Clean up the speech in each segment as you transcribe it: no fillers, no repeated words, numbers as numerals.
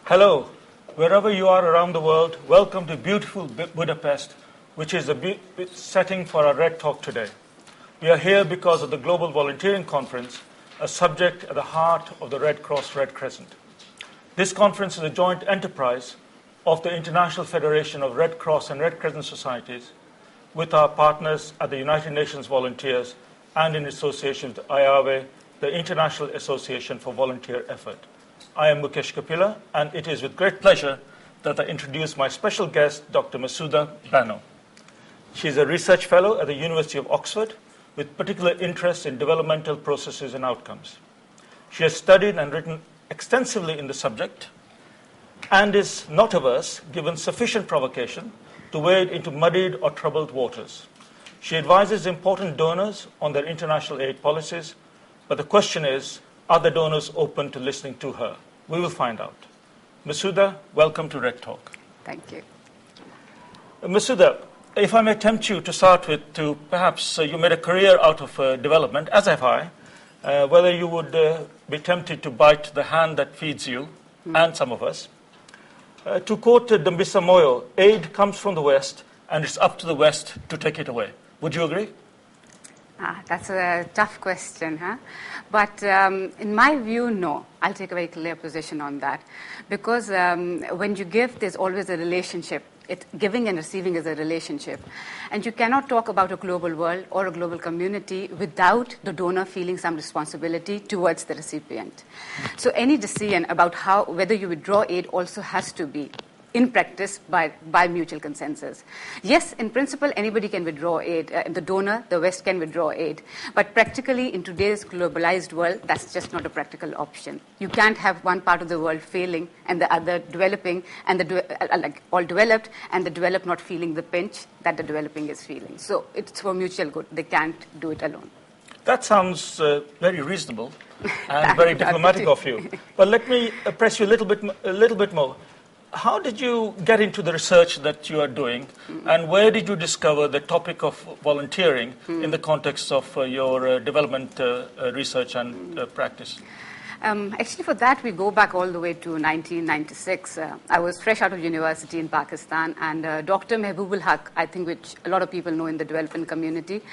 Hello, wherever you are around the world, welcome to beautiful Budapest, which is the setting for our RedTalk today. We are here because of the Global Volunteering Conference, a subject at the heart of the Red Cross Red Crescent. This conference is a joint enterprise of the International Federation of Red Cross and Red Crescent Societies with our partners at the United Nations Volunteers and in association with IAVE, the International Association for Volunteer Effort. I am Mukesh Kapila, and it is with great pleasure that I introduce my special guest, Dr. Masooda Bano. She is a research fellow at the University of Oxford with particular interest in developmental processes and outcomes. She has studied and written extensively in the subject and is not averse, given sufficient provocation, to wade into muddied or troubled waters. She advises important donors on their international aid policies, but the question is, are the donors open to listening to her? We will find out. Masooda, welcome to RedTalk. Thank you. Masooda, if I may tempt you to start with, perhaps you made a career out of development, as have I, whether you would be tempted to bite the hand that feeds you, and some of us. To quote Dambisa Moyo, aid comes from the West, and it's up to the West to take it away. Would you agree? That's a tough question, huh? But in my view, no. I'll take a very clear position on that. Because when you give, there's always a relationship. Giving and receiving is a relationship. And you cannot talk about a global world or a global community without the donor feeling some responsibility towards the recipient. So any decision about whether you withdraw aid also has to be in practice by mutual consensus. Yes, in principle, anybody can withdraw aid. The donor, the West can withdraw aid. But practically, in today's globalized world, that's just not a practical option. You can't have one part of the world failing and the other developing, and all developed, and the developed not feeling the pinch that the developing is feeling. So it's for mutual good. They can't do it alone. That sounds very reasonable and very diplomatic of you. But let me press you a little bit more. How did you get into the research that you are doing, and where did you discover the topic of volunteering in the context of your development research and practice? Actually, for that, we go back all the way to 1996. I was fresh out of university in Pakistan, and Dr. Mehboob Haq, I think, which a lot of people know in the development community,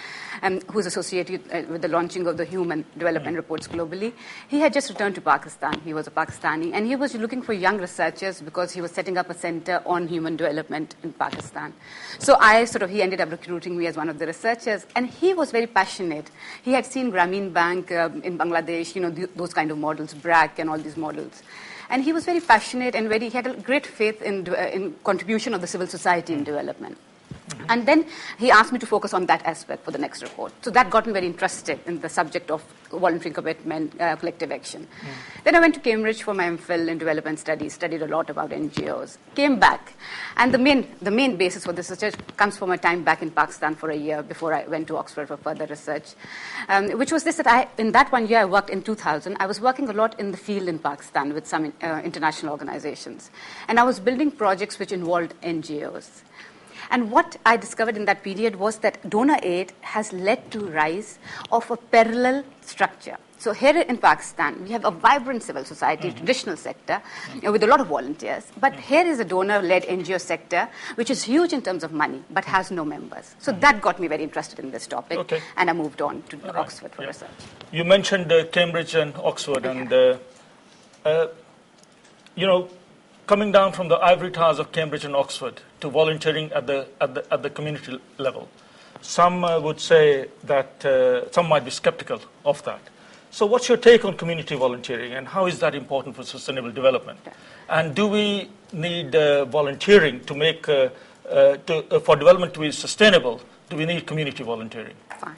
who's associated with the launching of the Human Development Reports globally, he had just returned to Pakistan. He was a Pakistani, and he was looking for young researchers because he was setting up a center on human development in Pakistan. So he ended up recruiting me as one of the researchers, and he was very passionate. He had seen Grameen Bank in Bangladesh, those kind of models, BRAC and all these models. And he was very passionate and he had a great faith in contribution of the civil society in development. And then he asked me to focus on that aspect for the next report. So that got me very interested in the subject of voluntary commitment, collective action. Then I went to Cambridge for my MPhil in development studies, studied a lot about NGOs, came back. And the main basis for this research comes from my time back in Pakistan for a year before I went to Oxford for further research, which was this, that in that 1 year I worked in 2000, I was working a lot in the field in Pakistan with some international organizations. And I was building projects which involved NGOs. And what I discovered in that period was that donor aid has led to rise of a parallel structure. So here in Pakistan, we have a vibrant civil society, traditional sector, with a lot of volunteers. But here is a donor-led NGO sector, which is huge in terms of money, but has no members. So that got me very interested in this topic, and I moved on to Oxford for research. You mentioned Cambridge and Oxford, and coming down from the ivory towers of Cambridge and Oxford to volunteering at the community level. Some would say that some might be skeptical of that. So what's your take on community volunteering, and how is that important for sustainable development? And do we need volunteering to make, for development to be sustainable, do we need community volunteering? Fine.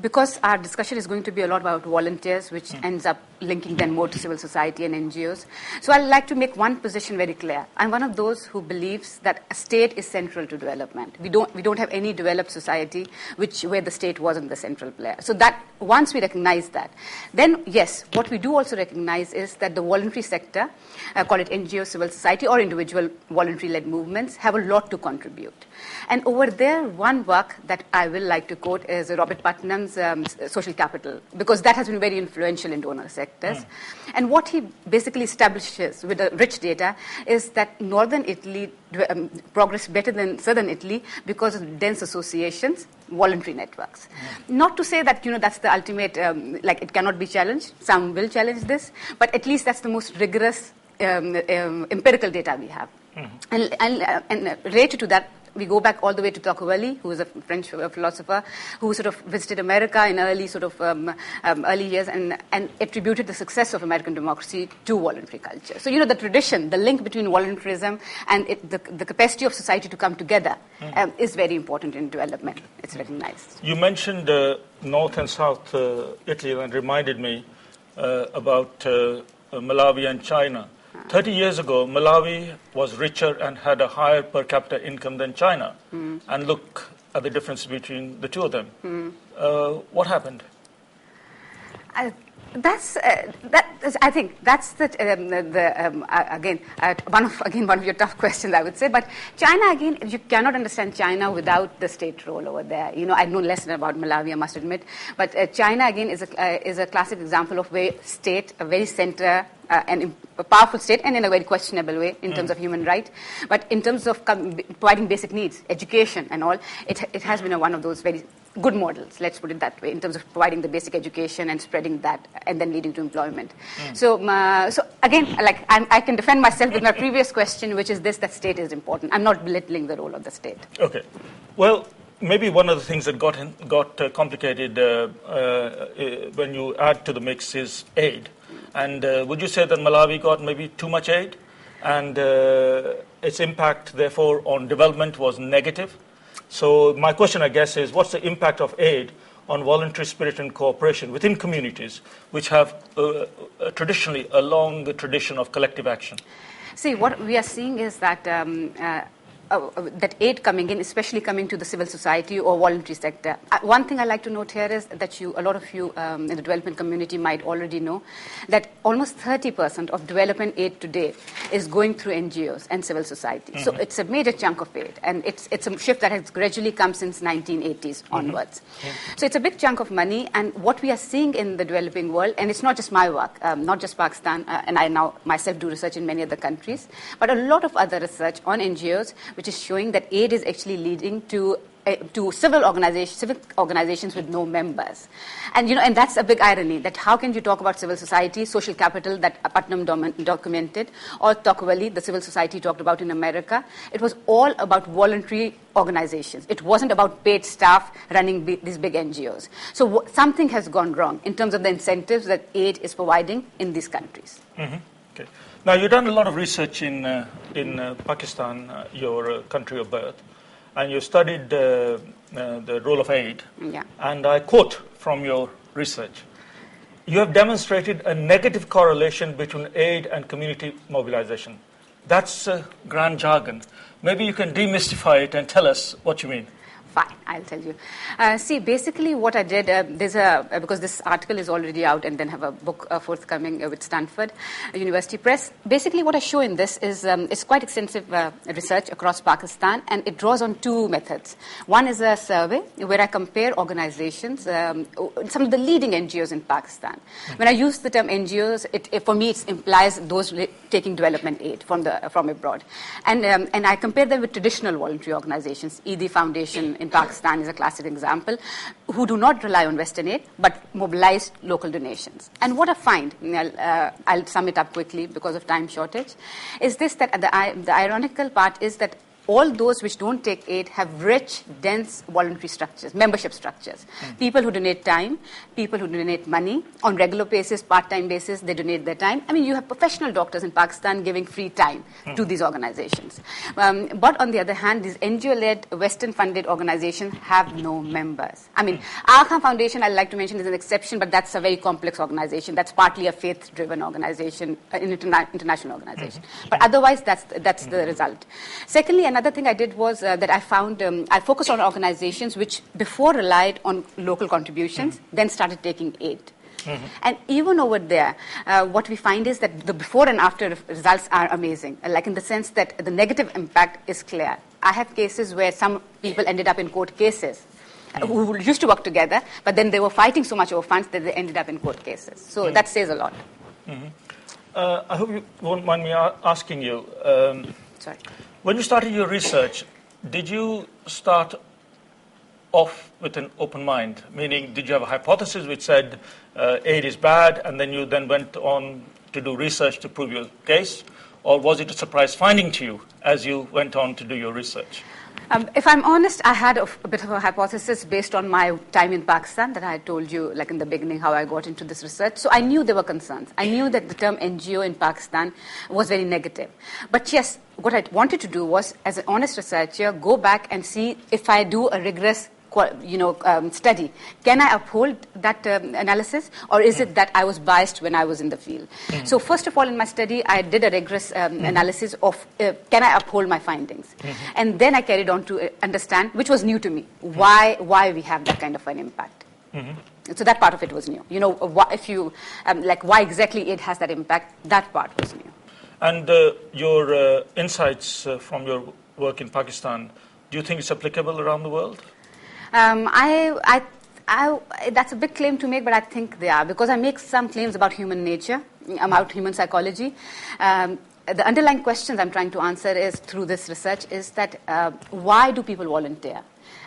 Because our discussion is going to be a lot about volunteers, which ends up linking them more to civil society and NGOs. So I'd like to make one position very clear. I'm one of those who believes that a state is central to development. We don't have any developed society where the state wasn't the central player. So that once we recognize that, then yes, what we do also recognize is that the voluntary sector, call it NGO, civil society, or individual voluntary-led movements, have a lot to contribute. And over there, one work that I will like to quote is Robert Putnam's Social Capital, because that has been very influential in donor sectors. And what he basically establishes with the rich data is that northern Italy progressed better than southern Italy because of dense associations, voluntary networks. Not to say that, that's the ultimate, like it cannot be challenged. Some will challenge this, but at least that's the most rigorous empirical data we have. And related to that, we go back all the way to Tocqueville, who is a French philosopher who sort of visited America in early early years and attributed the success of American democracy to voluntary culture. So, the tradition, the link between voluntarism and the capacity of society to come together is very important in development. It's recognized. You mentioned North and South Italy and reminded me about Malawi and China. 30 years ago, Malawi was richer and had a higher per capita income than China. And look at the difference between the two of them. What happened? I think that's one of your tough questions, I would say. But China, again, you cannot understand China without the state role over there. I know less about Malawi, I must admit. But China, again, is a classic example of where state, a very center, and a powerful state, and in a very questionable way in terms of human rights. But in terms of providing basic needs, education and all, it has been one of those very good models, let's put it that way, in terms of providing the basic education and spreading that and then leading to employment. So again, like I can defend myself with my previous question, which is this, that state is important. I'm not belittling the role of the state. Okay. Well, maybe one of the things that got complicated when you add to the mix is aid. And would you say that Malawi got maybe too much aid and its impact, therefore, on development was negative? So my question, I guess, is what's the impact of aid on voluntary spirit and cooperation within communities which have traditionally a long tradition of collective action? See, what we are seeing is that that aid coming in, especially coming to the civil society or voluntary sector. One thing I like to note here is that a lot of you in the development community might already know that almost 30% of development aid today is going through NGOs and civil society. So it's a major chunk of aid, and it's a shift that has gradually come since 1980s onwards. So it's a big chunk of money, and what we are seeing in the developing world, and it's not just my work, not just Pakistan, and I now myself do research in many other countries, but a lot of other research on NGOs, which is showing that aid is actually leading to civic organizations with no members. And, and that's a big irony, that how can you talk about civil society, social capital that Putnam documented, or Tocqueville, the civil society talked about in America. It was all about voluntary organizations. It wasn't about paid staff running these big NGOs. So something has gone wrong in terms of the incentives that aid is providing in these countries. Okay. Now, you've done a lot of research in Pakistan, your country of birth, and you studied the role of aid. Yeah. And I quote from your research, you have demonstrated a negative correlation between aid and community mobilization. That's grand jargon. Maybe you can demystify it and tell us what you mean. Fine, I'll tell you. See, basically what I did, because this article is already out and then have a book forthcoming with Stanford University Press. Basically what I show in this is quite extensive research across Pakistan, and it draws on two methods. One is a survey where I compare organizations, some of the leading NGOs in Pakistan. When I use the term NGOs, for me it implies those taking development aid from abroad. And I compare them with traditional voluntary organizations. ED Foundation in Pakistan is a classic example, who do not rely on Western aid, but mobilize local donations. And what I find, I'll sum it up quickly because of time shortage, is this, that the ironical part is that all those which don't take aid have rich, dense voluntary structures, membership structures. People who donate time, people who donate money on regular basis, part-time basis, they donate their time. I mean, you have professional doctors in Pakistan giving free time to these organizations. But on the other hand, these NGO-led, Western-funded organizations have no members. I mean, Aga Khan Foundation, I'd like to mention, is an exception, but that's a very complex organization. That's partly a faith-driven organization, an international organization. But otherwise, that's the result. Secondly, another thing I did was that I found, I focused on organizations which before relied on local contributions, then started taking aid. And even over there, what we find is that the before and after results are amazing, like in the sense that the negative impact is clear. I have cases where some people ended up in court cases who used to work together, but then they were fighting so much over funds that they ended up in court cases. So that says a lot. I hope you won't mind me asking you. Sorry. When you started your research, did you start off with an open mind? Meaning, did you have a hypothesis which said aid is bad, and then you then went on to do research to prove your case? Or was it a surprise finding to you as you went on to do your research? If I'm honest, I had a bit of a hypothesis based on my time in Pakistan that I had told you, like in the beginning, how I got into this research. So I knew there were concerns. I knew that the term NGO in Pakistan was very negative. But yes, what I wanted to do was, as an honest researcher, go back and see if I do a rigorous study. Can I uphold that analysis, or is it that I was biased when I was in the field? So first of all, in my study, I did a rigorous analysis of can I uphold my findings? And then I carried on to understand, which was new to me, why we have that kind of an impact. So that part of it was new. Why exactly it has that impact, that part was new. And your insights from your work in Pakistan, do you think it's applicable around the world? That's a big claim to make, but I think they are, because I make some claims about human nature, about human psychology. The underlying questions I'm trying to answer is through this research is that why do people volunteer?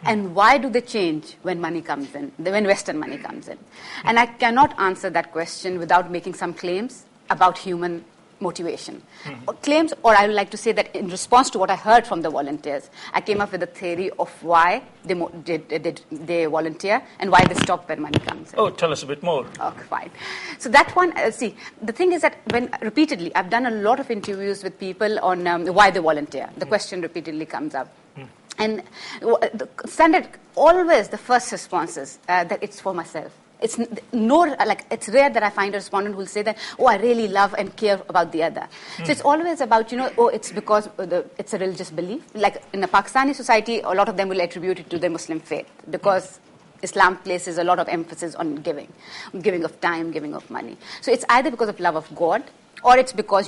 And why do they change when money comes in, when Western money comes in? And I cannot answer that question without making some claims about human motivation. Claims, or I would like to say that in response to what I heard from the volunteers, I came up with a theory of why they volunteer and why they stop when money comes in. Oh, tell us a bit more. Okay, fine. So that one, see, the thing is that when repeatedly, I've done a lot of interviews with people on why they volunteer. The question repeatedly comes up. And the standard, always the first response is that it's for myself. It's rare that I find a respondent who will say that, oh, I really love and care about the other. So it's always about, it's because it's a religious belief. Like in the Pakistani society, a lot of them will attribute it to their Muslim faith because Islam places a lot of emphasis on giving of time, giving of money. So it's either because of love of God, or it's because,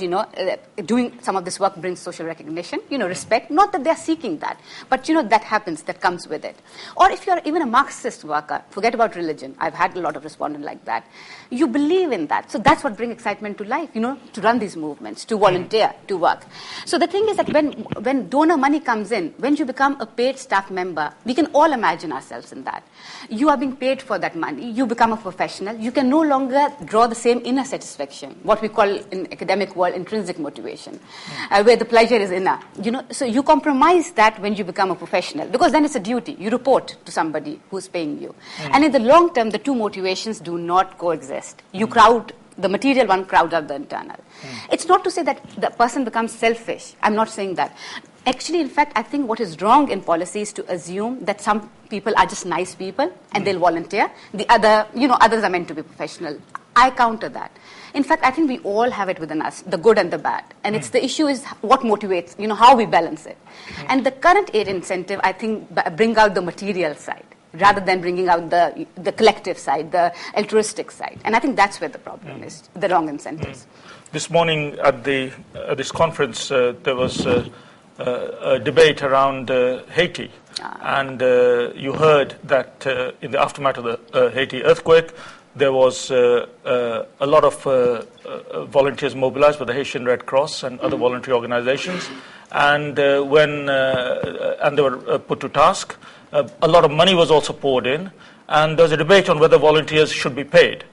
doing some of this work brings social recognition, respect. Not that they're seeking that, but, that happens, that comes with it. Or if you're even a Marxist worker, forget about religion. I've had a lot of respondents like that. You believe in that. So that's what brings excitement to life, to run these movements, to volunteer, to work. So the thing is that when donor money comes in, when you become a paid staff member, we can all imagine ourselves in that. You are being paid for that money. You become a professional. You can no longer draw the same inner satisfaction, what we call in academic world intrinsic motivation, where the pleasure is inner. So you compromise that when you become a professional, because then it's a duty. You report to somebody who's paying you. And in the long term, the two motivations do not coexist. You the material one crowds out the internal. It's not to say that the person becomes selfish. I'm not saying that. Actually, in fact, I think what is wrong in policy is to assume that some people are just nice people and they'll volunteer. The other, others are meant to be professional. I counter that. In fact, I think we all have it within us, the good and the bad. And it's the issue is what motivates, how we balance it. And the current aid incentive, I think, bring out the material side rather than bringing out the collective side, the altruistic side. And I think that's where the problem is, the wrong incentives. This morning at this conference, there was a debate around Haiti. And you heard that in the aftermath of the Haiti earthquake, there was a lot of volunteers mobilized by the Haitian Red Cross and other voluntary organizations. And when they were put to task, a lot of money was also poured in. And there was a debate on whether volunteers should be paid.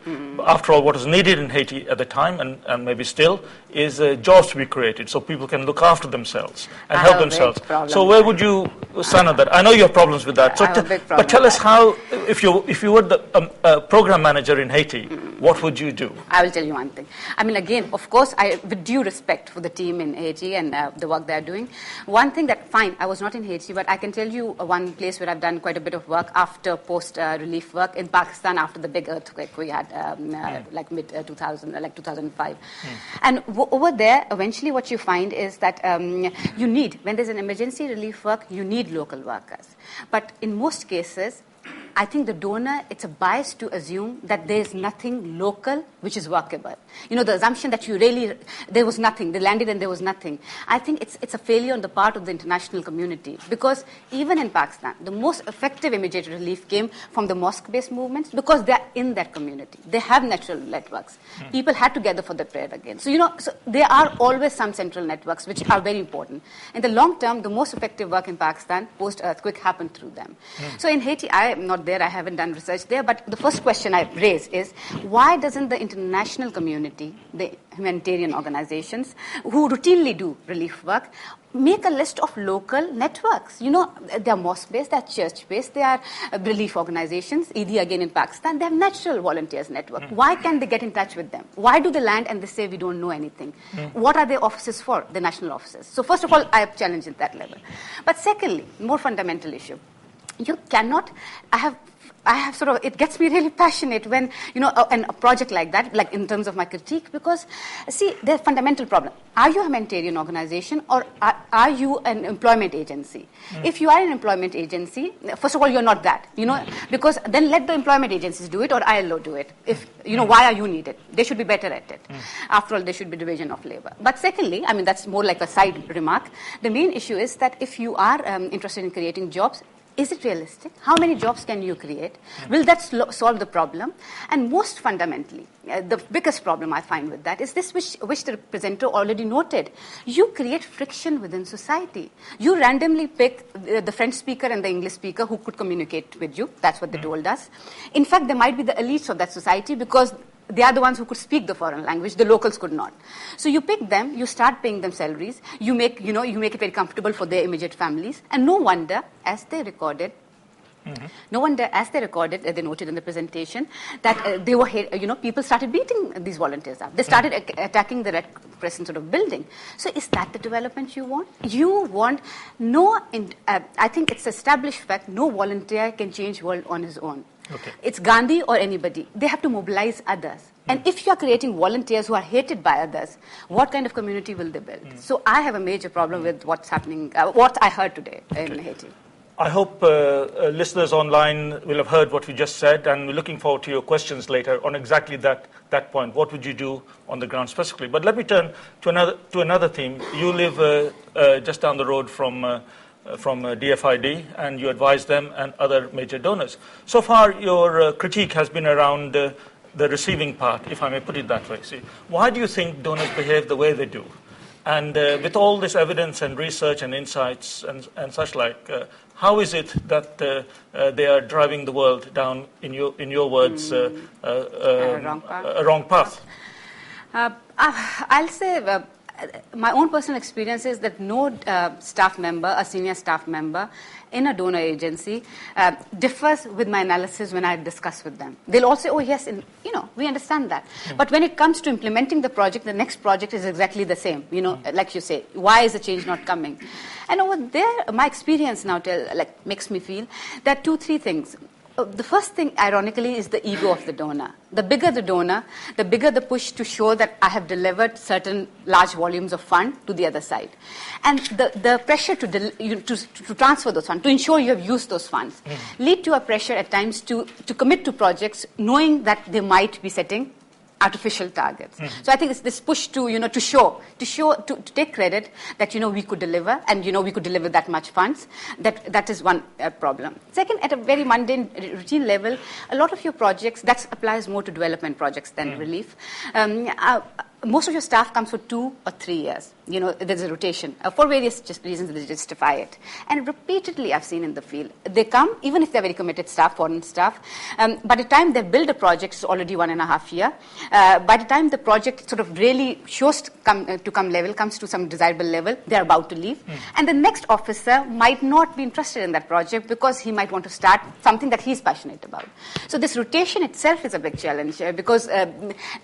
After all, what was needed in Haiti at the time, and maybe still, is jobs to be created so people can look after themselves and help themselves. So where would you stand on that? I know you have problems with that. But tell us how, if you were the program manager in Haiti, what would you do? I will tell you one thing. I mean, again, of course, with due respect for the team in Haiti and the work they're doing, one thing that, fine, I was not in Haiti, but I can tell you one place where I've done quite a bit of work after post-relief work in Pakistan after the big earthquake we had like mid-2000, like 2005. And over there, eventually what you find is that you need, when there's an emergency relief work, you need local workers. But in most cases, I think the donor, it's a bias to assume that there's nothing local which is workable. The assumption that there was nothing, they landed and there was nothing. I think it's a failure on the part of the international community, because even in Pakistan, the most effective immediate relief came from the mosque-based movements, because they're in that community. They have natural networks. People had to gather for the prayer again. So there are always some central networks which are very important. In the long term, the most effective work in Pakistan post-earthquake happened through them. So in Haiti, I am not there, I haven't done research there, but the first question I raise is, why doesn't the international community, the humanitarian organizations who routinely do relief work, make a list of local networks? They are mosque-based, they are church-based, they are relief organizations. ED again in Pakistan, they have natural volunteers network. Why can't they get in touch with them? Why do they land and they say we don't know anything? What are their offices for, the national offices? So first of all, I have challenged at that level. But secondly, more fundamental issue. You cannot, I have it gets me really passionate when, and a project like that, like in terms of my critique, because, see, there's a fundamental problem. Are you a humanitarian organization, or are you an employment agency? If you are an employment agency, first of all, you're not that, because then let the employment agencies do it, or ILO do it. Why are you needed? They should be better at it. After all, there should be division of labor. But secondly, that's more like a side remark. The main issue is that if you are interested in creating jobs, is it realistic? How many jobs can you create? Will that solve the problem? And most fundamentally, the biggest problem I find with that is this, which the presenter already noted. You create friction within society. You randomly pick the French speaker and the English speaker who could communicate with you. That's what they told us. In fact, there might be the elites of that society, because they are the ones who could speak the foreign language. The locals could not. So you pick them, you start paying them salaries, you make it very comfortable for their immediate families, and no wonder, as they recorded, they noted in the presentation, that they were, people started beating these volunteers up. They started attacking the Red Crescent sort of building. So is that the development you want? You want I think it's established fact, no volunteer can change world on his own. Okay. It's Gandhi or anybody. They have to mobilize others. And if you are creating volunteers who are hated by others, what kind of community will they build? So I have a major problem with what's happening, what I heard today in Haiti. I hope listeners online will have heard what we just said, and we're looking forward to your questions later on exactly that point. What would you do on the ground specifically? But let me turn to another theme. You live just down the road from DFID, and you advise them and other major donors. So far, your critique has been around the receiving part, if I may put it that way. See, why do you think donors behave the way they do? And with all this evidence and research and insights and such like, how is it that they are driving the world down, in your words, a wrong path? I'll say my own personal experience is that no staff member, a senior staff member in a donor agency differs with my analysis when I discuss with them. They'll all say, oh, yes, we understand that. But when it comes to implementing the project, the next project is exactly the same. Like you say, why is the change not coming? And over there, my experience now makes me feel that 2-3 things. The first thing, ironically, is the ego of the donor. The bigger the donor, the bigger the push to show that I have delivered certain large volumes of fund to the other side. And the pressure to transfer those funds, to ensure you have used those funds, lead to a pressure at times to commit to projects knowing that they might be setting artificial targets. So I think it's this push to take credit that, we could deliver, and, we could deliver that much funds. That is one problem. Second, at a very mundane, routine level, a lot of your projects, that applies more to development projects than relief. Most of your staff comes for 2 or 3 years. There's a rotation. For various reasons, they justify it. And repeatedly, I've seen in the field, they come, even if they're very committed staff, foreign staff, by the time they build a project, it's already 1.5 years. By the time the project sort of really shows to comes to some desirable level, they're about to leave. And the next officer might not be interested in that project because he might want to start something that he's passionate about. So this rotation itself is a big challenge because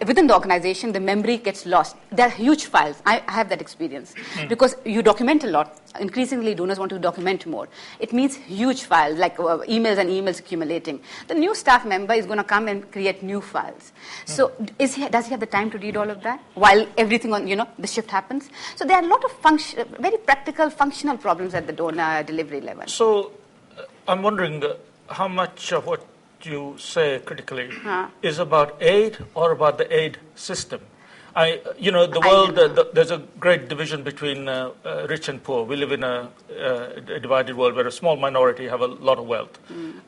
within the organization, the memory gets lost. There are huge files. I have that experience because you document a lot. Increasingly, donors want to document more. It means huge files, like emails and emails accumulating. The new staff member is going to come and create new files. So does he have the time to read all of that while everything on, the shift happens? So there are a lot of very practical, functional problems at the donor delivery level. So I'm wondering, how much of what you say critically is about aid or about the aid system? The world, there's a great division between rich and poor. We live in a divided world where a small minority have a lot of wealth.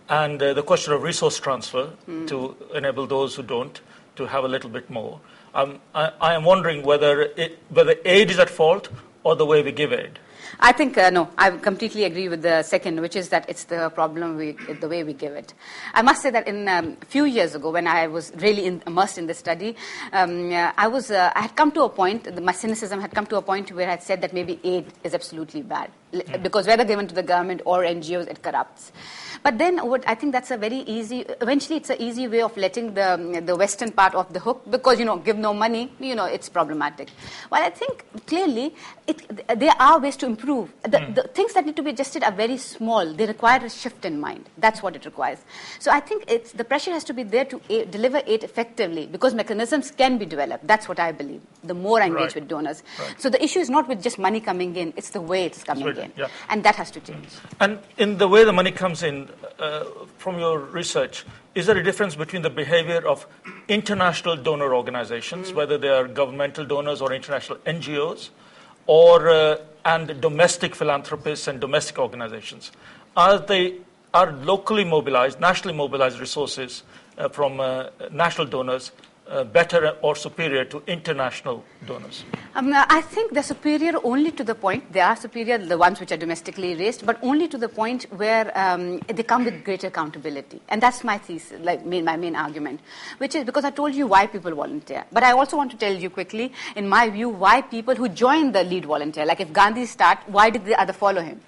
And the question of resource transfer to enable those who don't to have a little bit more. I am wondering whether aid is at fault or the way we give aid. I think, no, I completely agree with the second, which is that it's the problem the way we give it. I must say that a few years ago, when I was really immersed in the study, I had come to a point, my cynicism had come to a point where I had said that maybe aid is absolutely bad, because whether given to the government or NGOs, it corrupts. But then I think that's eventually it's an easy way of letting the Western part off the hook, because, give no money, it's problematic. Well, I think clearly there are ways to improve. The things that need to be adjusted are very small. They require a shift in mind. That's what it requires. So I think the pressure has to be there to deliver aid effectively, because mechanisms can be developed. That's what I believe. The more I engage with donors. Right. So the issue is not with just money coming in, it's the way it's coming in. Yeah. And that has to change. And in the way the money comes in, from your research, is there a difference between the behavior of international donor organizations, whether they are governmental donors or international NGOs, and domestic philanthropists and domestic organizations? Are locally mobilized, nationally mobilized resources from national donors better or superior to international donors? I think they're superior only to the point, they are superior, the ones which are domestically raised, but only to the point where they come with greater accountability. And that's my thesis, my main argument, which is because I told you why people volunteer. But I also want to tell you quickly, in my view, why people who join the lead volunteer, like if Gandhi start, why did the other follow him?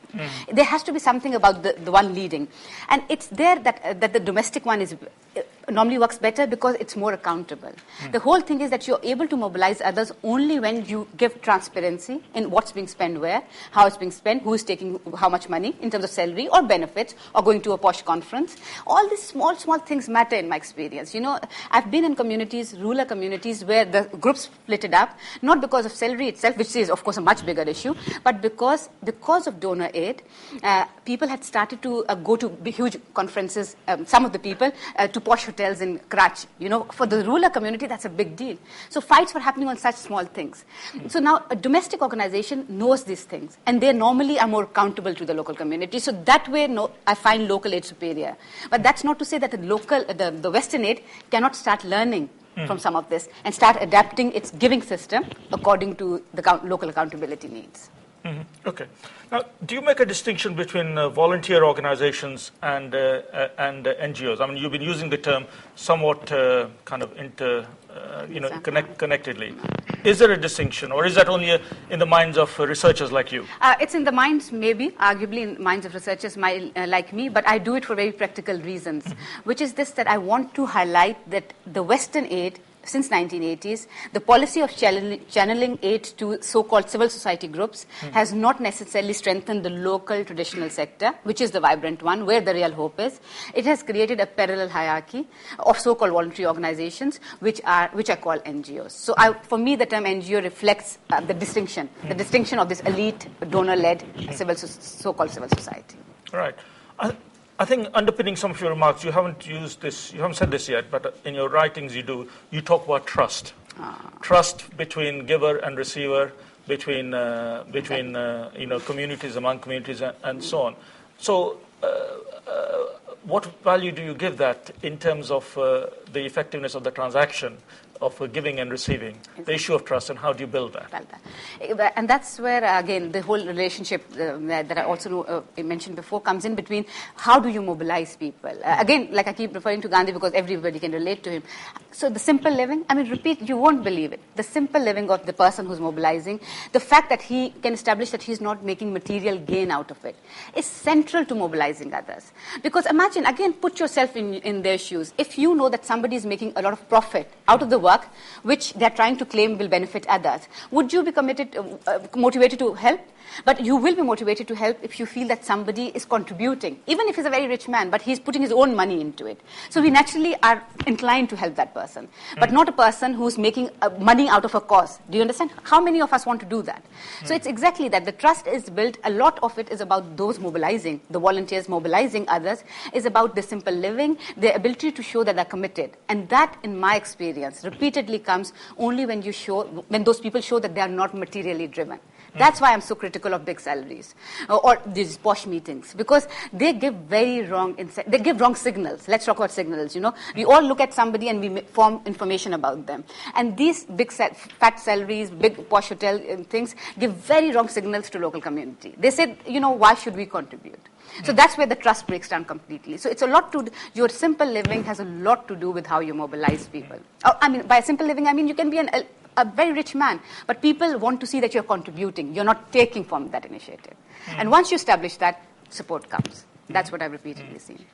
There has to be something about the one leading. And it's there that the domestic one normally works better because it's more accountable. The whole thing is that you're able to mobilize others only when you give transparency in what's being spent where, how it's being spent, who is taking how much money in terms of salary or benefits or going to a posh conference. All these small things matter in my experience. I've been in communities, rural communities, where the groups split it up, not because of salary itself, which is, of course, a much bigger issue, but because of donor aid, people had started to go to huge conferences, some of the people, to posh hotels in Karachi. For the rural community, that's a big deal. So fights were happening on such small things. So now a domestic organization knows these things, and they normally are more accountable to the local community. So that way, I find local aid superior. But that's not to say that the Western aid cannot start learning from some of this and start adapting its giving system according to the local accountability needs. Okay. Now, do you make a distinction between volunteer organizations and NGOs? I mean, you've been using the term somewhat kind of connectedly. Is there a distinction, or is that only in the minds of researchers like you? It's in the minds, maybe, arguably in the minds of researchers like me, but I do it for very practical reasons, which is this, that I want to highlight that the Western aid, since 1980s, the policy of channeling aid to so-called civil society groups has not necessarily strengthened the local traditional sector, which is the vibrant one, where the real hope is. It has created a parallel hierarchy of so-called voluntary organizations, which I call NGOs. So for me, the term NGO reflects the distinction of this elite donor-led so-called civil society. Right. I think underpinning some of your remarks, you haven't said this yet, but in your writings you talk about trust. Trust between giver and receiver, between communities, among communities, and so on. So what value do you give that in terms of the effectiveness of the transaction of giving and receiving, the issue of trust, and how do you build that? And that's where, again, the whole relationship that I also mentioned before comes in between how do you mobilize people. Again, like I keep referring to Gandhi because everybody can relate to him. So the simple living, repeat, you won't believe it. The simple living of the person who's mobilizing, the fact that he can establish that he's not making material gain out of it is central to mobilizing others. Because imagine, again, put yourself in their shoes. If you know that somebody is making a lot of profit out of the work work which they're trying to claim will benefit others, would you be motivated to help? But you will be motivated to help if you feel that somebody is contributing, even if he's a very rich man, but he's putting his own money into it. So we naturally are inclined to help that person, but not a person who's making money out of a cause. Do you understand? How many of us want to do that? So it's exactly that. The trust is built. A lot of it is about those mobilizing, the volunteers mobilizing others, is about the simple living, the ability to show that they're committed. And that, in my experience, repeatedly comes only when those people show that they are not materially driven. That's why I'm so critical of big salaries or these posh meetings, because they give very wrong signals. Let's talk about signals. We all look at somebody and we form information about them. And these big fat salaries, big posh hotel things give very wrong signals to local community. They said, why should we contribute? So that's where the trust breaks down completely. So it's a lot your simple living has a lot to do with how you mobilize people. By simple living, I mean you can be a very rich man, but people want to see that you're contributing. You're not taking from that initiative. And once you establish that, support comes. That's what I've repeatedly seen.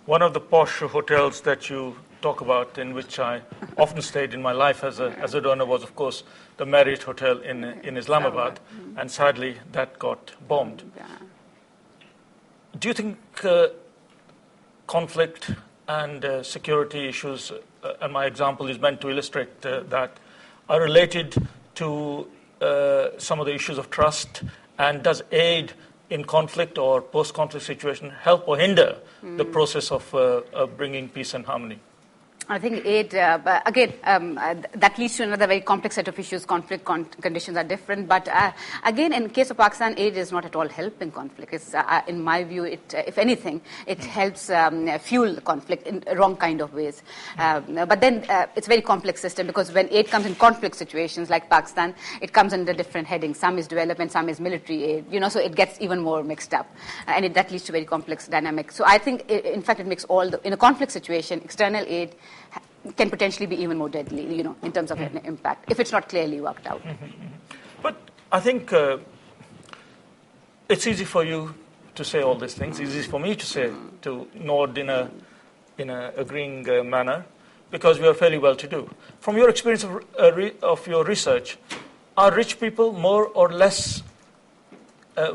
One of the posh hotels that you talk about, in which I often stayed in my life as a donor, was, of course, the Marriott Hotel in Islamabad, and sadly that got bombed. Do you think conflict and security issues, and my example is meant to illustrate that, are related to some of the issues of trust? And does aid in conflict or post-conflict situation help or hinder the process of bringing peace and harmony? I think aid, that leads to another very complex set of issues. Conflict conditions are different. But again, in case of Pakistan, aid is not at all helping conflict. It's, in my view, if anything, it helps fuel conflict in wrong kind of ways. But then it's a very complex system, because when aid comes in conflict situations like Pakistan, it comes under different headings. Some is development, some is military aid, so it gets even more mixed up. And that leads to very complex dynamics. So I think, in fact, it makes in a conflict situation, external aid can potentially be even more deadly, in terms of an impact, if it's not clearly worked out. But I think it's easy for you to say all these things. It's easy for me to say, to nod in a agreeing manner, because we are fairly well-to-do. From your experience of your research, are rich people more or less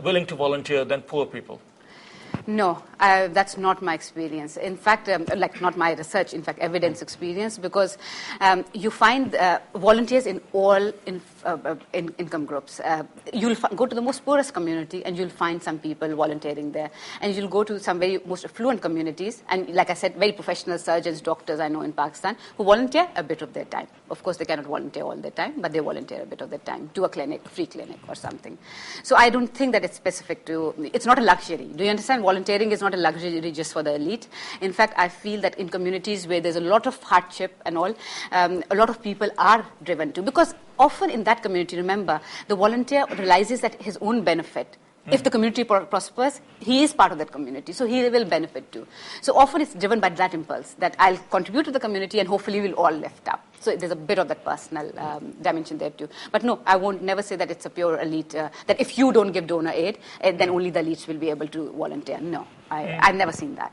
willing to volunteer than poor people? No, that's not my experience. In fact, not my research, in fact, evidence experience, because you find volunteers in all income groups. You'll go to the most poorest community and you'll find some people volunteering there. And you'll go to some most affluent communities, and like I said, very professional surgeons, doctors I know in Pakistan, who volunteer a bit of their time. Of course, they cannot volunteer all their time, but they volunteer a bit of their time to a clinic, free clinic or something. So I don't think that it's specific to, it's not a luxury. Do you understand? Volunteering is not a luxury just for the elite. In fact, I feel that in communities where there's a lot of hardship and all, a lot of people are driven to. Because often in that community, remember, the volunteer realizes that his own benefit. If the community prospers, he is part of that community, so he will benefit too. So often it's driven by that impulse, that I'll contribute to the community and hopefully we'll all lift up. So there's a bit of that personal dimension there too. But no, I won't never say that it's a pure elite, that if you don't give donor aid, then only the elites will be able to volunteer. No, I've never seen that.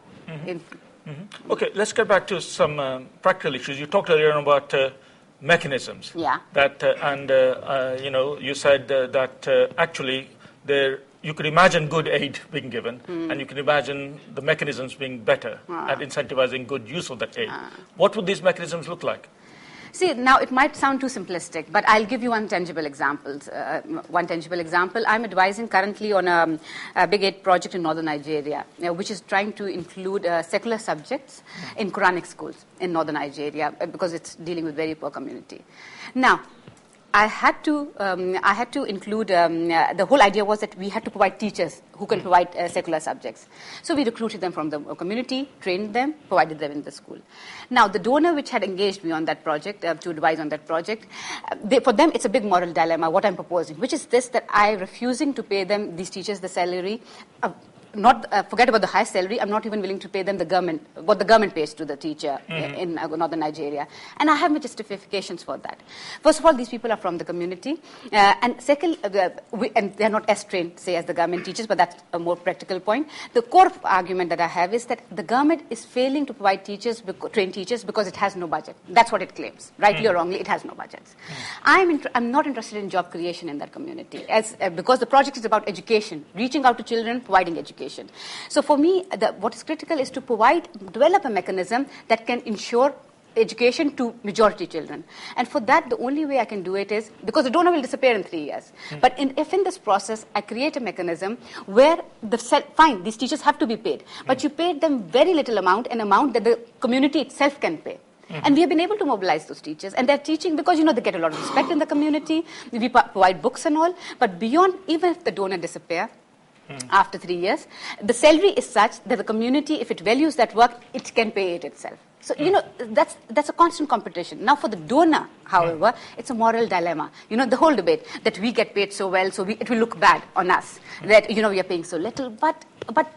Okay, let's get back to some practical issues. You talked earlier about mechanisms. Yeah. That, you said that actually you could imagine good aid being given, and you can imagine the mechanisms being better at incentivizing good use of that aid. What would these mechanisms look like? See, now it might sound too simplistic, but I'll give you one tangible example. I'm advising currently on a big aid project in northern Nigeria, which is trying to include secular subjects in Quranic schools in northern Nigeria, because it's dealing with very poor community. Now, I had to include, the whole idea was that we had to provide teachers who can provide secular subjects. So we recruited them from the community, trained them, provided them in the school. Now, the donor which had engaged me on that project, to advise on that project, for them it's a big moral dilemma, what I'm proposing, which is this, that I'm refusing to pay them, these teachers, the salary, forget about the high salary, I'm not even willing to pay them what the government pays to the teacher in northern Nigeria. And I have my justifications for that. First of all, these people are from the community. And second, and they're not as trained, say, as the government teachers, but that's a more practical point. The core argument that I have is that the government is failing to provide trained teachers because it has no budget. That's what it claims. Rightly or wrongly, it has no budgets. I'm not interested in job creation in that community because the project is about education, reaching out to children, providing education. So for me, what is critical is to develop a mechanism that can ensure education to majority children. And for that, the only way I can do it is, because the donor will disappear in 3 years. But if in this process, I create a mechanism where fine, these teachers have to be paid, but you pay them very little amount, an amount that the community itself can pay. And we have been able to mobilize those teachers. And they're teaching because, they get a lot of respect in the community. We provide books and all. But beyond, even if the donor disappear, after 3 years, the salary is such that the community, if it values that work, it can pay it itself. So, that's a constant competition. Now, for the donor, however, it's a moral dilemma. The whole debate that we get paid so well, so it will look bad on us, that, we are paying so little. But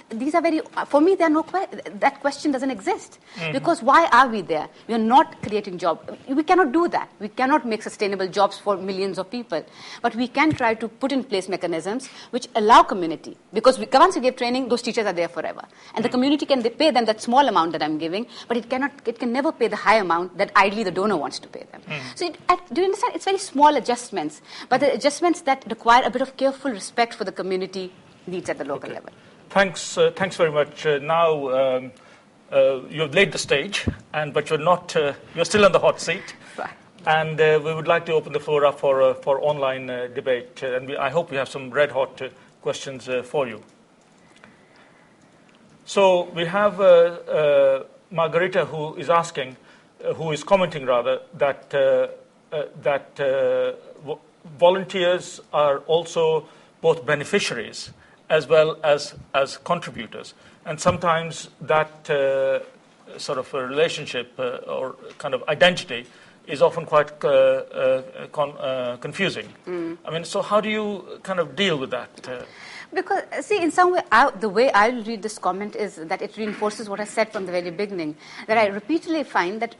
these are for me, that question doesn't exist. Because why are we there? We are not creating jobs. We cannot do that. We cannot make sustainable jobs for millions of people. But we can try to put in place mechanisms which allow community. Because once we give training, those teachers are there forever. And the community can pay them that small amount that I'm giving, but it can never pay the high amount that ideally the donor wants to pay them. So do you understand? It's very small adjustments, but the adjustments that require a bit of careful respect for the community needs at the local level. Thanks very much. Now you've laid the stage, but you're still in the hot seat. Right. And we would like to open the floor up for online debate. And I hope we have some red hot questions for you. So we have Margarita, who is commenting rather, that volunteers are also both beneficiaries as well as contributors. And sometimes that sort of a relationship or kind of identity is often quite confusing. I mean, so how do you kind of deal with that? Because, see, in some way, the way I read this comment is that it reinforces what I said from the very beginning, that I repeatedly find that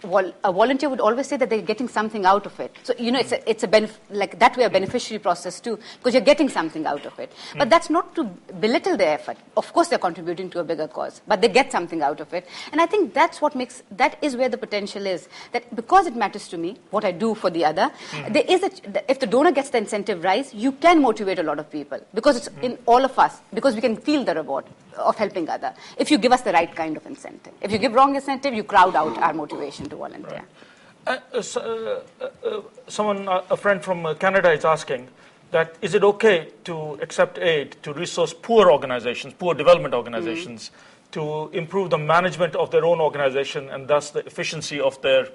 a volunteer would always say that they're getting something out of it. So, it's like that way a beneficiary process too, because you're getting something out of it. But that's not to belittle their effort. Of course, they're contributing to a bigger cause, but they get something out of it. And I think that is where the potential is, that because it matters to me, what I do for the other, if the donor gets the incentive rise, you can motivate a lot of people, because it's in all of us, because we can feel the reward of helping other if you give us the right kind of incentive. If you give wrong incentive, you crowd out our motivation to volunteer. Right. A friend from Canada is asking that is it okay to accept aid to resource poor development organizations, to improve the management of their own organization and thus the efficiency of their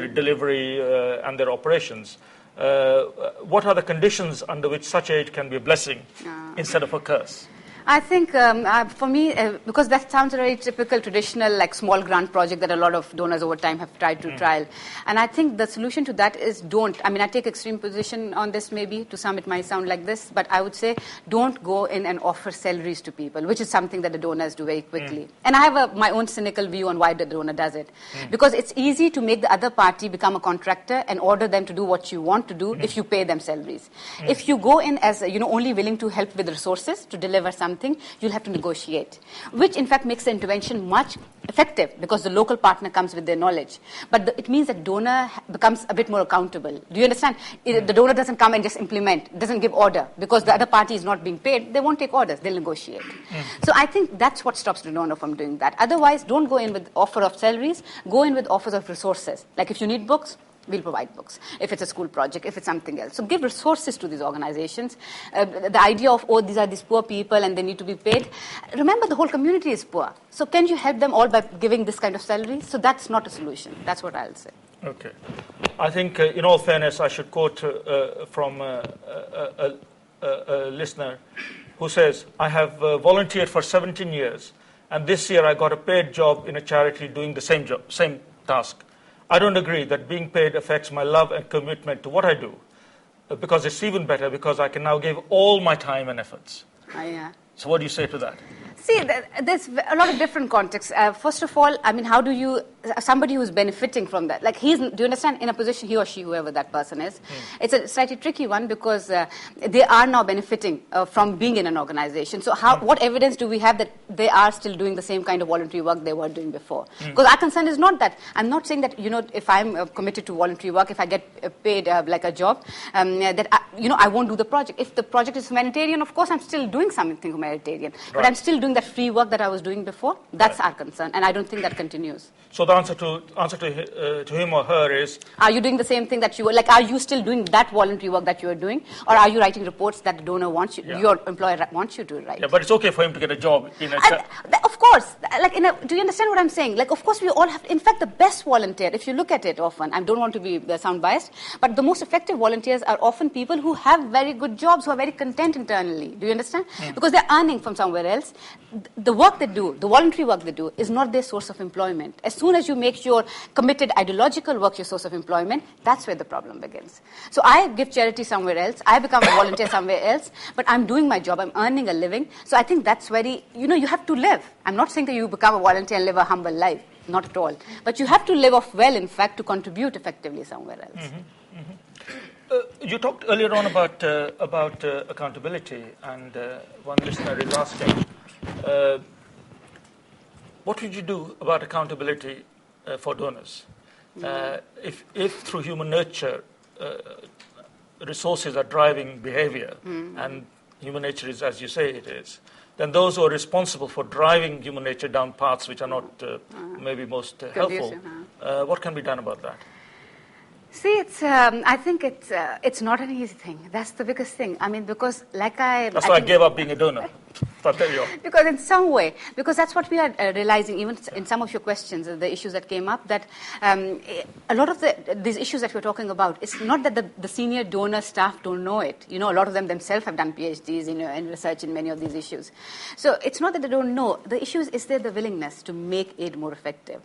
delivery and their operations? What are the conditions under which such aid can be a blessing instead of a curse? I think for me, because that sounds a very typical, traditional, like small grant project that a lot of donors over time have tried to trial. And I think the solution to that is don't. I mean, I take extreme position on this maybe. To some it might sound like this, but I would say don't go in and offer salaries to people, which is something that the donors do very quickly. And I have my own cynical view on why the donor does it. Because it's easy to make the other party become a contractor and order them to do what you want to do if you pay them salaries. If you go in as, only willing to help with resources to deliver something, you'll have to negotiate, which in fact makes the intervention much effective because the local partner comes with their knowledge. But it means that donor becomes a bit more accountable. Do you understand? The donor doesn't come and just implement, doesn't give order, because the other party is not being paid. They won't take orders, they'll negotiate. So I think that's what stops the donor from doing that. Otherwise, don't go in with offer of salaries, go in with offers of resources. Like if you need books, we'll provide books. If it's a school project, if it's something else. So give resources to these organizations. The idea of, these are these poor people and they need to be paid. Remember, the whole community is poor. So can you help them all by giving this kind of salary? So that's not a solution. That's what I'll say. Okay. I think, in all fairness, I should quote from a listener who says, I have volunteered for 17 years, and this year I got a paid job in a charity doing the same task. I don't agree that being paid affects my love and commitment to what I do, because it's even better because I can now give all my time and efforts. Yeah. So what do you say to that? See, there's a lot of different contexts. First of all, I mean, how do you, somebody who's benefiting from that, like do you understand, in a position, he or she, whoever that person is, it's a slightly tricky one because they are now benefiting from being in an organization. So what evidence do we have that they are still doing the same kind of voluntary work they were doing before? Because our concern is not that. I'm not saying that, if I'm committed to voluntary work, if I get paid like a job, that, I won't do the project. If the project is humanitarian, of course, I'm still doing something humanitarian. Right. But I'm still doing that free work that I was doing before. That's our concern, and I don't think that continues. So the answer to him or her is: are you doing the same thing that you were? Like, are you still doing that voluntary work that you were doing, or are you writing reports that the donor wants you, your employer wants you to write? Yeah, but it's okay for him to get a job in a. Of course, do you understand what I'm saying? Like, of course, we all have. In fact, the best volunteer, if you look at it often, I don't want to sound biased, but the most effective volunteers are often people who have very good jobs, who are very content internally. Do you understand? Because they're earning from somewhere else. The work they do, the voluntary work they do, is not their source of employment. As soon as you make your committed ideological work your source of employment, that's where the problem begins. So I give charity somewhere else, I become a volunteer somewhere else, but I'm doing my job, I'm earning a living. So I think that's very, you have to live. I'm not saying that you become a volunteer and live a humble life, not at all. But you have to live off well, in fact, to contribute effectively somewhere else. You talked earlier on about accountability, and one listener is asking, what would you do about accountability for donors? If through human nurture resources are driving behavior, and human nature is, as you say it is, then those who are responsible for driving human nature down paths which are not maybe most helpful, what can be done about that? See, I think it's not an easy thing. That's the biggest thing. I mean, because that's why I gave up being a donor. Because in some way, because that's what we are realizing, even in some of your questions, the issues that came up, that a lot of these issues that we're talking about, it's not that the senior donor staff don't know it. A lot of them themselves have done PhDs in research in many of these issues. So it's not that they don't know. The issue is there the willingness to make aid more effective.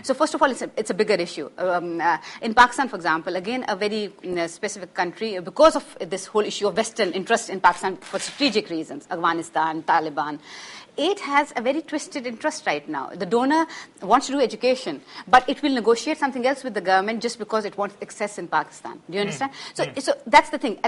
So first of all, it's a bigger issue. In Pakistan, for example, again, a very specific country, because of this whole issue of Western interest in Pakistan for strategic reasons, Afghanistan, Taliban, aid has a very twisted interest right now. The donor wants to do education, but it will negotiate something else with the government just because it wants access in Pakistan. Do you understand? So that's the thing.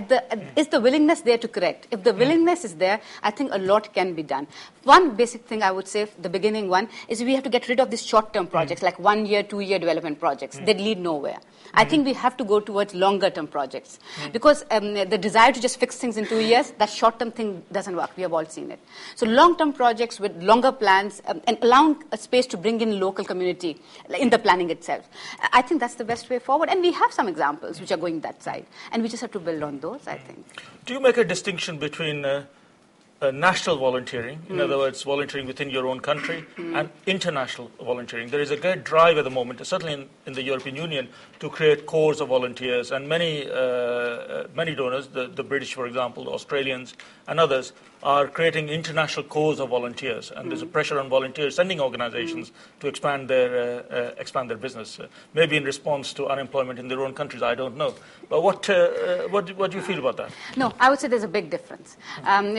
Is the willingness there to correct? If the willingness is there, I think a lot can be done. One basic thing I would say, the beginning one, is we have to get rid of these short-term projects, like 1 year, 2 year development projects. They lead nowhere. I think we have to go towards longer-term projects. Because the desire to just fix things in 2 years, that short-term thing doesn't work. We have all seen it. So long-term projects with longer plans and allowing a space to bring in local community in the planning itself. I think that's the best way forward. And we have some examples which are going that side. And we just have to build on those, I think. Do you make a distinction between national volunteering, in other words, volunteering within your own country, and international volunteering? There is a great drive at the moment, certainly in the European Union, to create corps of volunteers, and many donors, the British, for example, the Australians, and others, are creating international corps of volunteers, and there's a pressure on volunteers sending organizations to expand their business, maybe in response to unemployment in their own countries. I don't know, but what do you feel about that? No, I would say there's a big difference,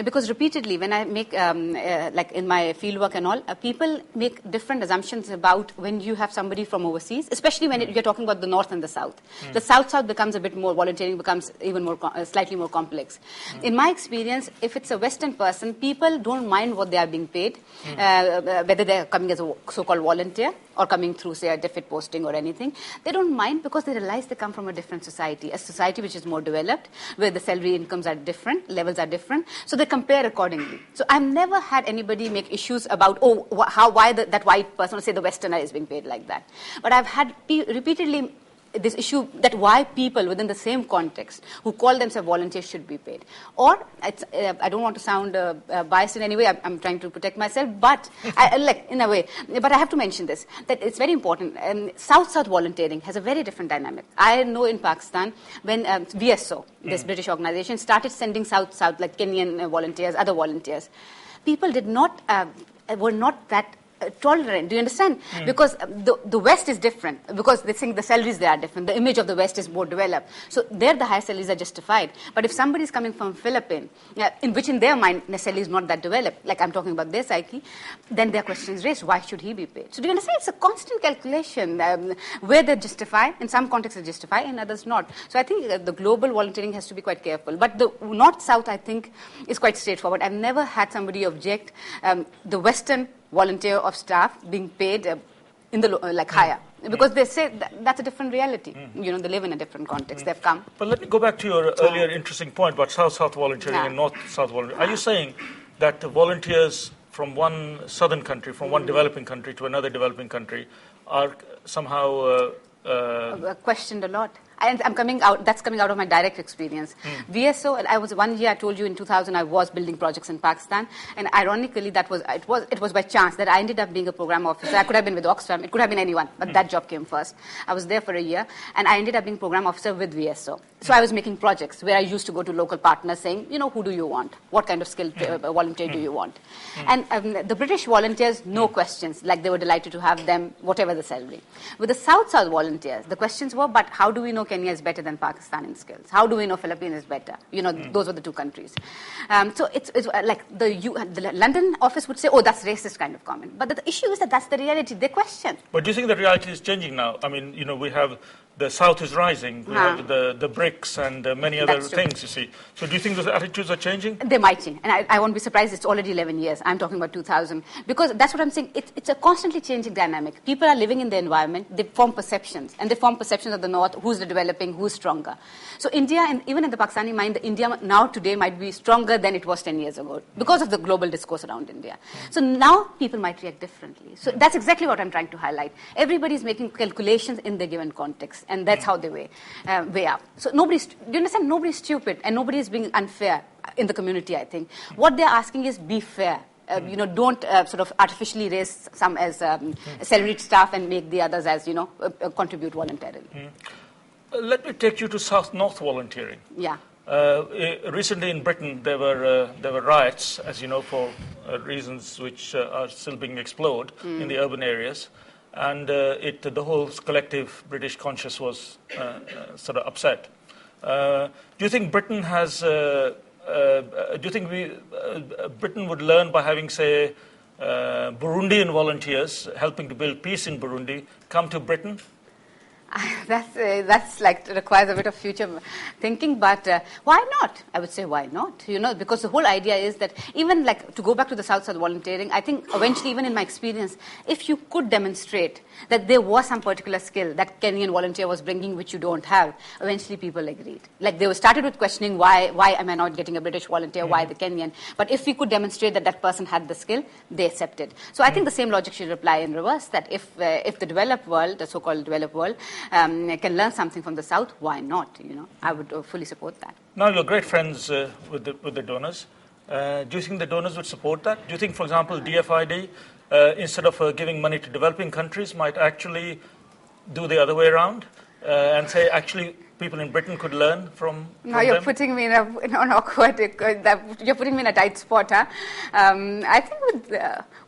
because repeatedly when I make like in my fieldwork and all, people make different assumptions about when you have somebody from overseas, especially when you're talking about the north and the south. The south becomes a bit more, volunteering becomes even more slightly more complex. In my experience, if it's a Western person, people don't mind what they are being paid, whether they're coming as a so-called volunteer or coming through, say, a DPhil posting or anything. They don't mind because they realize they come from a different society, a society which is more developed, where the salary incomes are different, levels are different, so they compare accordingly. So I've never had anybody make issues about, why that white person, or say the Westerner, is being paid like that. But I've had repeatedly this issue that why people within the same context who call themselves volunteers should be paid. Or, I don't want to sound biased in any way, I'm trying to protect myself, but in a way, but I have to mention this, that it's very important. South-South volunteering has a very different dynamic. I know in Pakistan, when VSO, this British organization, started sending South-South, like Kenyan volunteers, other volunteers, people were not that tolerant. Do you understand? Because the West is different. Because they think the salaries there are different. The image of the West is more developed. So there the high salaries are justified. But if somebody is coming from Philippines, in which in their mind necessarily is not that developed, like I'm talking about their psyche, then their question is raised, why should he be paid? So do you understand? It's a constant calculation where they justify, in some contexts they justify, in others not. So I think the global volunteering has to be quite careful. But the North-South, I think, is quite straightforward. I've never had somebody object the Western volunteer of staff being paid in the higher, because they say that's a different reality. They live in a different context. They've come. But let me go back to your earlier interesting point about South-South volunteering and North-South volunteering. Are you saying that the volunteers from one southern country, from one developing country to another developing country, are somehow questioned a lot? And that's coming out of my direct experience. VSO, I was 1 year, I told you in 2000, I was building projects in Pakistan. And ironically, it was by chance that I ended up being a program officer. I could have been with Oxford, it could have been anyone, but that job came first. I was there for a year, and I ended up being program officer with VSO. So I was making projects where I used to go to local partners saying, who do you want? What kind of skilled volunteer do you want? And the British volunteers, no questions, like they were delighted to have them, whatever the salary. With the South-South volunteers, the questions were, but how do we know Kenya is better than Pakistan in skills? How do we know Philippines is better? Those were the two countries. So it's like the London office would say, oh, that's racist kind of comment. But the issue is that that's the reality. They question. But do you think the reality is changing now? I mean, we have the South is rising, we have the BRICS and many other things, you see. So do you think those attitudes are changing? They might change. And I won't be surprised. It's already 11 years. I'm talking about 2000. Because that's what I'm saying. It's a constantly changing dynamic. People are living in the environment. They form perceptions. And they form perceptions of the North, who's the developing, who's stronger. So India, and even in the Pakistani mind, India now today might be stronger than it was 10 years ago because of the global discourse around India. So now people might react differently. So that's exactly what I'm trying to highlight. Everybody's making calculations in the given context. And that's how they weigh up. So do you understand? Nobody's stupid and nobody is being unfair in the community, I think. What they're asking is be fair. Don't sort of artificially raise some as salaried staff and make the others as, contribute voluntarily. Let me take you to South-North volunteering. Yeah. Recently in Britain, there were riots, as you know, for reasons which are still being explored in the urban areas. And the whole collective British conscience was sort of upset. Do you think Britain has? Do you think Britain would learn by having, say, Burundian volunteers helping to build peace in Burundi come to Britain? That's requires a bit of future thinking, but why not? I would say why not? Because the whole idea is that even to go back to the South-South volunteering, I think eventually, even in my experience, if you could demonstrate that there was some particular skill that Kenyan volunteer was bringing which you don't have, eventually people agreed. They started with questioning why am I not getting a British volunteer, why the Kenyan? But if we could demonstrate that that person had the skill, they accepted. So I think the same logic should apply in reverse, that if the developed world, the so-called developed world, can learn something from the South, why not? I would fully support that. Now you're great friends with the donors. Do you think the donors would support that? Do you think, for example, DFID, instead of giving money to developing countries, might actually do the other way around and say, actually, people in Britain could learn from Now you're them? putting me in an awkward, you're putting me in a tight spot. Huh? I think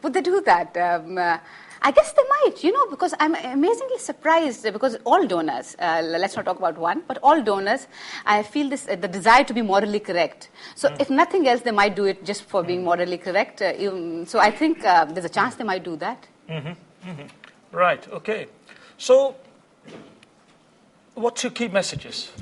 would they do that? I guess they might, because I'm amazingly surprised because all donors, let's not talk about one, but all donors, I feel the desire to be morally correct. So if nothing else, they might do it just for being morally correct. So I think there's a chance they might do that. Right, okay. So what's your key messages?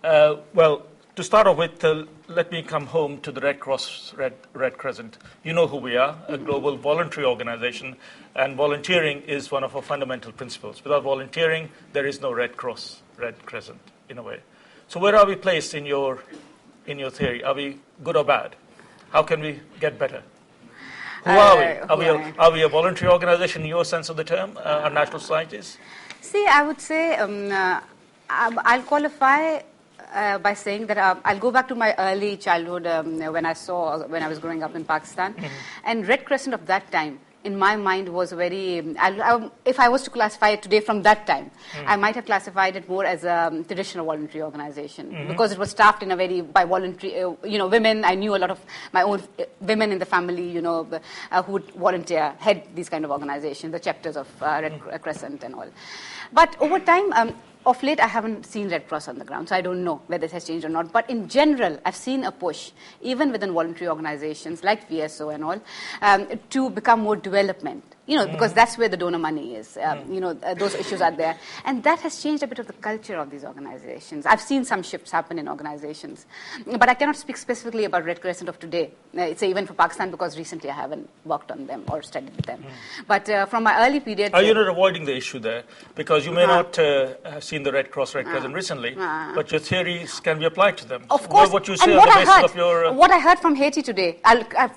Well, to start off with, let me come home to the Red Cross, Red Crescent. You know who we are, a global voluntary organization, and volunteering is one of our fundamental principles. Without volunteering, there is no Red Cross, Red Crescent, in a way. So where are we placed in your theory? Are we good or bad? How can we get better? Who are we? Are we a voluntary organization in your sense of the term, our national societies? See, I would say I'll qualify by saying that I'll go back to my early childhood when I was growing up in Pakistan. And Red Crescent of that time in my mind, was very, if I was to classify it today from that time, I might have classified it more as a traditional voluntary organization, because it was staffed in a very, by voluntary, women. I knew a lot of my own women in the family, who would volunteer, head these kind of organizations, the chapters of Red Crescent and all. But over time, of late, I haven't seen Red Cross on the ground, so I don't know whether it has changed or not. But in general, I've seen a push, even within voluntary organizations like VSO and all, to become more development. Because that's where the donor money is. Those issues are there. And that has changed a bit of the culture of these organizations. I've seen some shifts happen in organizations. But I cannot speak specifically about Red Crescent of today. It's even for Pakistan, because recently I haven't worked on them or studied with them. But from my early period... Are you not avoiding the issue there? Because you may not have seen the Red Cross, Red Crescent recently, but your theories can be applied to them. Of course. What you say on the basis of your... What I heard from Haiti today,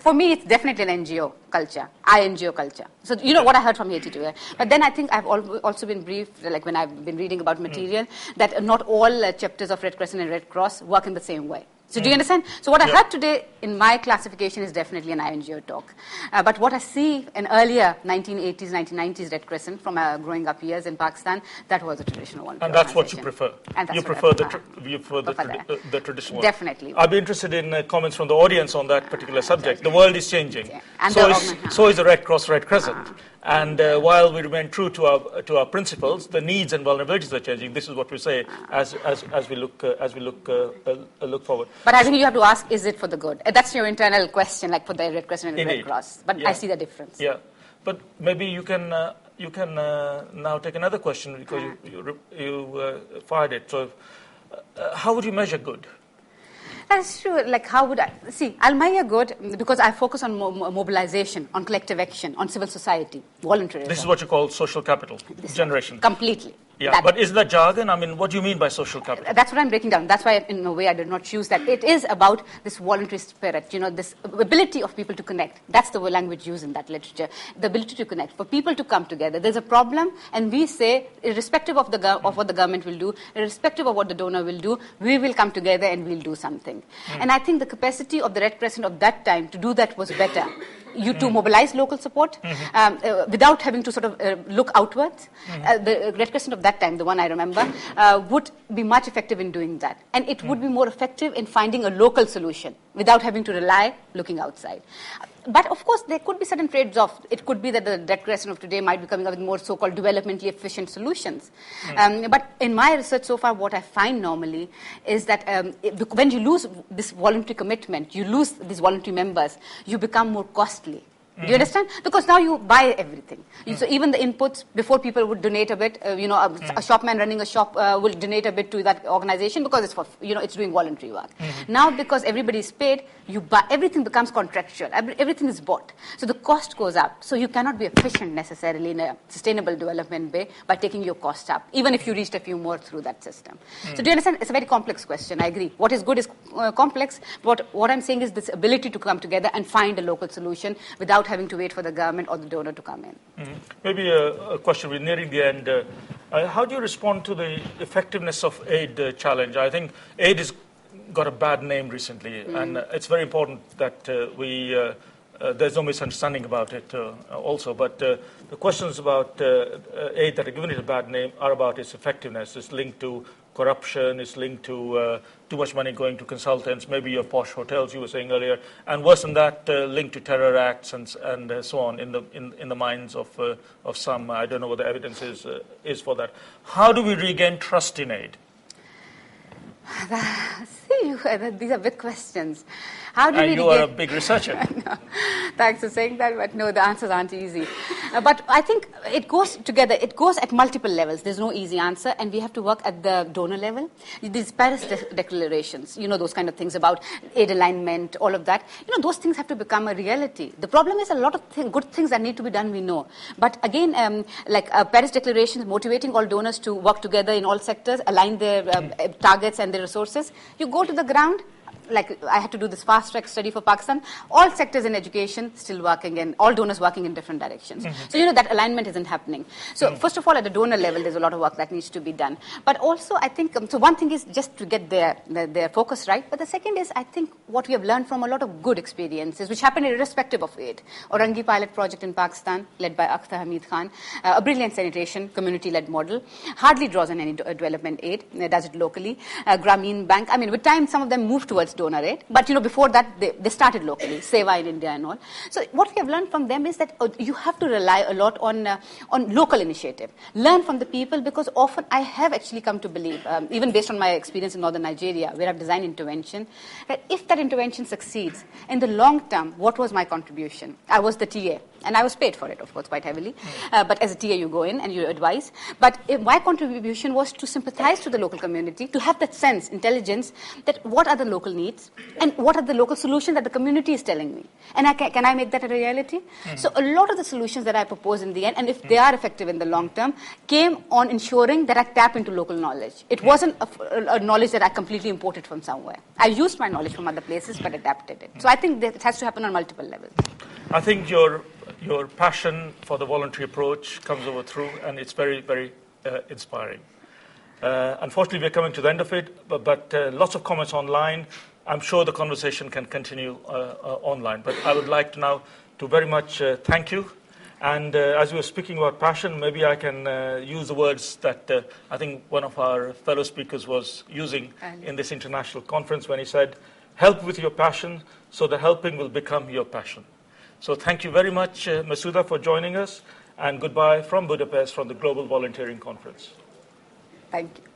for me, it's definitely an NGO culture, INGO culture. So, what I heard from Haiti today. But then I think I've also been briefed, like when I've been reading about material, that not all chapters of Red Crescent and Red Cross work in the same way. So do you understand? So what I heard today in my classification is definitely an INGO talk. But what I see in earlier 1980s, 1990s Red Crescent from growing up years in Pakistan, that was a traditional one. And that's what you prefer? And that's you prefer the traditional one? Definitely. I'd be interested in comments from the audience on that particular subject. The world is changing. Yeah. And so is the Red Cross, Red Crescent. And while we remain true to our principles, the needs and vulnerabilities are changing. This is what we say as we look forward. But I think you have to ask: is it for the good? That's your internal question, like for the Red Crescent and the Red Cross. But I see the difference. Yeah, but maybe you can now take another question, because you fired it. So, how would you measure good? That's true. Like, how would I see? I'll measure good because I focus on mobilization, on collective action, on civil society, voluntarism. This is what you call social capital generation. Completely. Yeah, but is that jargon? I mean, what do you mean by social capital? That's what I'm breaking down. That's why, in a way, I did not choose that. It is about this voluntary spirit, this ability of people to connect. That's the language used in that literature. The ability to connect, for people to come together. There's a problem, and we say, irrespective of what the government will do, irrespective of what the donor will do, we will come together and we'll do something. And I think the capacity of the Red Crescent of that time to do that was better. To mobilize local support without having to sort of look outwards. The Red Crescent of that time, the one I remember, would be much effective in doing that. And it would be more effective in finding a local solution without having to rely looking outside. But of course, there could be certain trades-offs. It could be that the Red Crescent of today might be coming up with more so-called developmentally efficient solutions. But in my research so far, what I find normally is that when you lose this voluntary commitment, you lose these voluntary members, you become more costly. Do you understand? Because now you buy everything. So even the inputs, before people would donate a bit, a shopman running a shop will donate a bit to that organization because it's for, it's doing voluntary work. Now, because everybody is paid, you buy, everything becomes contractual. Everything is bought. So the cost goes up. So you cannot be efficient necessarily in a sustainable development way by taking your cost up, even if you reached a few more through that system. So do you understand? It's a very complex question. I agree. What is good is complex. But what I'm saying is this ability to come together and find a local solution without having to wait for the government or the donor to come in. Maybe a question, we're nearing the end. How do you respond to the effectiveness of aid challenge? I think aid has got a bad name recently, and it's very important that there's no misunderstanding about it also, but the questions about aid that are given it a bad name are about its effectiveness. It's linked to corruption, it's linked to too much money going to consultants, maybe your posh hotels you were saying earlier, and worse than that, linked to terror acts and so on in the minds of some. I don't know what the evidence is for that. How do we regain trust in aid? See, these are big questions. How do we you are a big researcher. No, thanks for saying that, but no, the answers aren't easy. But I think it goes together. It goes at multiple levels. There's no easy answer, and we have to work at the donor level. These Paris declarations, those kind of things about aid alignment, all of that, those things have to become a reality. The problem is a lot of good things that need to be done, we know. But again, like Paris declarations motivating all donors to work together in all sectors, align their targets and their resources, you go go to the ground, like I had to do this fast-track study for Pakistan, all sectors in education still working and all donors working in different directions. So, that alignment isn't happening. So, first of all, at the donor level, there's a lot of work that needs to be done. But also, I think, so one thing is just to get their focus right. But the second is, I think, what we have learned from a lot of good experiences, which happened irrespective of aid. Orangi pilot project in Pakistan, led by Akhtar Hamid Khan, a brilliant sanitation, community-led model, hardly draws on any development aid, does it locally. Grameen Bank, I mean, with time, some of them moved towards donor aid, but before that they started locally, Seva in India and all. So what we have learned from them is that you have to rely a lot on local initiative. Learn from the people, because often I have actually come to believe, even based on my experience in northern Nigeria, where I've designed intervention, that if that intervention succeeds, in the long term, what was my contribution? I was the TA, and I was paid for it, of course, quite heavily. But as a TA, you go in and you advise. But my contribution was to sympathize to the local community, to have that sense, intelligence, that what are the local needs and what are the local solutions that the community is telling me. And can I make that a reality? So a lot of the solutions that I propose in the end, and if they are effective in the long term, came on ensuring that I tap into local knowledge. It wasn't a knowledge that I completely imported from somewhere. I used my knowledge from other places, but adapted it. So I think that it has to happen on multiple levels. I think your passion for the voluntary approach comes over through, and it's very, very inspiring. Unfortunately, we're coming to the end of it, but lots of comments online. I'm sure the conversation can continue online, but I would like to now to very much thank you. And as we were speaking about passion, maybe I can use the words that I think one of our fellow speakers was using in this international conference when he said, help with your passion so the helping will become your passion. So thank you very much, Masooda, for joining us, and goodbye from Budapest from the Global Volunteering Conference. Thank you.